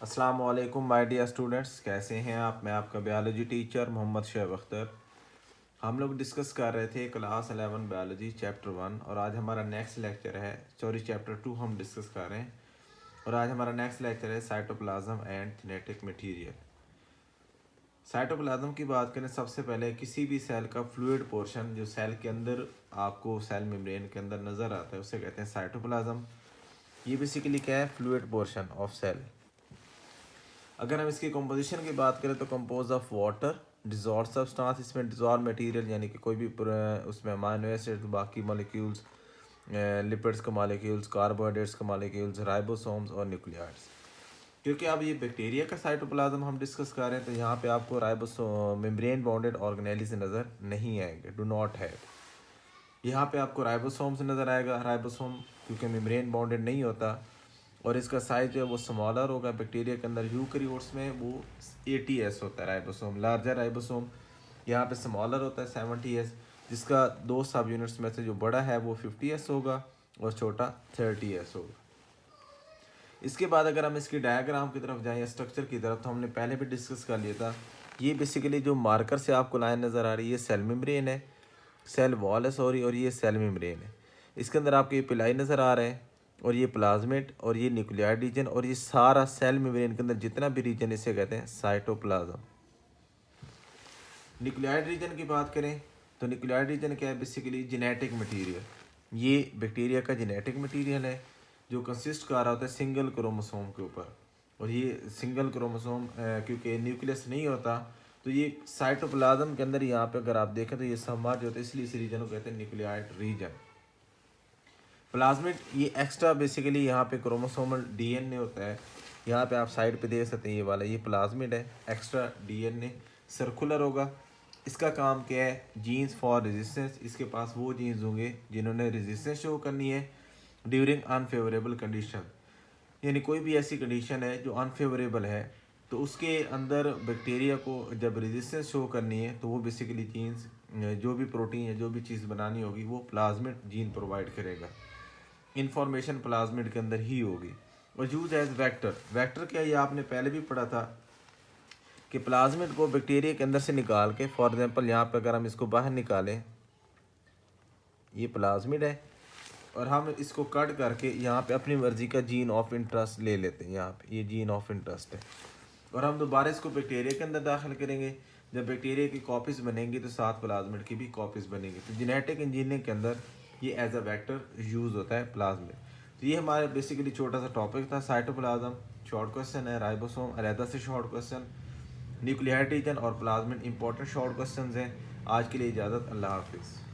अस्सलाम वालेकुम my dear students, कैसे हैं आप। मैं आपका बायोलॉजी टीचर मोहम्मद शोएब अख्तर। हम लोग डिस्कस कर रहे थे क्लास 11 बायोलॉजी चैप्टर 1 और आज हमारा नेक्स्ट लेक्चर है चैप्टर 2 हम डिस्कस कर रहे हैं। और आज हमारा नेक्स्ट लेक्चर है cytoplasm and genetic material. Cytoplasm की बात करें, सबसे पहले किसी भी सेल का फ्लूइड पोर्शन जो सेल के अंदर आपको सेल मेम्ब्रेन के अंदर नज़र आता है उसे कहते हैं साइटोप्लाज्म। ये बेसिकली क्या है, फ्लूइड पोर्शन ऑफ सेल। अगर हम इसकी कंपोजिशन की बात करें तो compose of water, dissolve substance, इसमें डिजॉल्व मटेरियल यानी कि कोई भी उसमें अमाइनो एसिड, बाकी मॉलिक्यूल्स, लिपिड्स का मॉलिक्यूल्स, कार्बोहाइड्रेट्स का मॉलिक्यूल्स, राइबोसोम्स और न्यूक्लियाइड्स। क्योंकि अब ये बैक्टीरिया का साइटोप्लाज्म हम डिस्कस कर रहे हैं तो यहाँ पे आपको राइबोसोम मेम्ब्रेन बाउंडेड ऑर्गेनेल्स नज़र नहीं आएंगे, डू नॉट हैव। यहाँ पे आपको राइबोसोम्स नज़र आएगा। राइबोसोम क्योंकि मेम्ब्रेन बाउंडेड नहीं होता और इसका साइज जो है वो स्मॉलर होगा। बैक्टीरिया के अंदर यूकैरियोट्स में वो 80S होता है राइबोसोम, लार्जर राइबोसोम। यहाँ पे स्मॉलर होता है 70S, जिसका 2 सब यूनिट्स में से जो बड़ा है वो 50S होगा और छोटा 30S होगा। इसके बाद अगर हम इसकी डायग्राम की तरफ जाएँ या स्ट्रक्चर की तरफ, तो हमने पहले भी डिस्कस कर लिया था। ये बेसिकली जो मार्कर से आपको लाइन नज़र आ रही है ये सेल मेम्ब्रेन है, सेल वॉल है सॉरी, और ये सेल मेम्ब्रेन है। इसके अंदर आपको ये पिलाई नज़र आ रहे हैं और ये प्लाज्मेट और ये न्यूक्लियाइड रीजन और ये सारा सेल मेम्ब्रेन के अंदर जितना भी रीजन इसे कहते हैं साइटोप्लाज्म। न्यूक्लियाइड रीजन की बात करें तो न्यूक्लियाइड रीजन क्या है, बेसिकली जेनेटिक मटेरियल। ये बैक्टीरिया का जेनेटिक मटेरियल है जो कंसिस्ट कर रहा होता है सिंगल क्रोमोसोम के ऊपर। और ये सिंगल क्रोमोसोम क्योंकि न्यूक्लियस नहीं होता तो ये साइटोप्लाज्म के अंदर यहाँ पे अगर आप देखें तो ये सबमर्ज जो होता है, इसलिए इस रीजन को कहते हैं न्यूक्लियाइड रीजन। प्लाज्मिड ये एक्स्ट्रा बेसिकली यहाँ पे क्रोमोसोमल डीएनए होता है। यहाँ पे आप साइड पे देख सकते हैं ये वाला, ये प्लाज्मिड है, एक्स्ट्रा डीएनए सर्कुलर होगा। इसका काम क्या है, जीन्स फॉर रेजिस्टेंस। इसके पास वो जीन्स होंगे जिन्होंने रेजिस्टेंस शो करनी है ड्यूरिंग अनफेवरेबल कंडीशन। यानी कोई भी ऐसी कंडीशन है जो अनफेवरेबल है तो उसके अंदर बैक्टीरिया को जब रेजिस्टेंस शो करनी है तो वो बेसिकली जीन्स, जो भी प्रोटीन या जो भी चीज़ बनानी होगी वो प्लाज्मिड जीन प्रोवाइड करेगा। इंफॉर्मेशन प्लाज्मिड के अंदर ही होगी। और यूज एज वेक्टर। वेक्टर क्या, ये आपने पहले भी पढ़ा था कि प्लाज्मिड को बैक्टीरिया के अंदर से निकाल के, फॉर एग्जांपल यहाँ पे अगर हम इसको बाहर निकालें, ये प्लाज्मिड है और हम इसको कट करके यहाँ पे अपनी मर्जी का जीन ऑफ इंटरेस्ट ले लेते हैं। यहाँ पे ये जीन ऑफ इंटरेस्ट है और हम दोबारा इसको बैक्टीरिया के अंदर दाखिल करेंगे। जब बैक्टीरिया की कॉपीज़ बनेंगी तो साथ प्लाज्मिड की भी कॉपीज़ बनेंगी। तो जेनेटिक इंजीनियरिंग के अंदर ये एज अ वेक्टर यूज़ होता है प्लाज्मिड। तो ये हमारा बेसिकली छोटा सा टॉपिक था साइटोप्लाज्म। शॉर्ट क्वेश्चन है, राइबोसोम अलहदा से शॉर्ट क्वेश्चन, न्यूक्लियाइड रीजन और प्लाज्मिड इंपॉर्टेंट शॉर्ट क्वेश्चन हैं। आज के लिए इजाज़त, अल्लाह हाफिज़।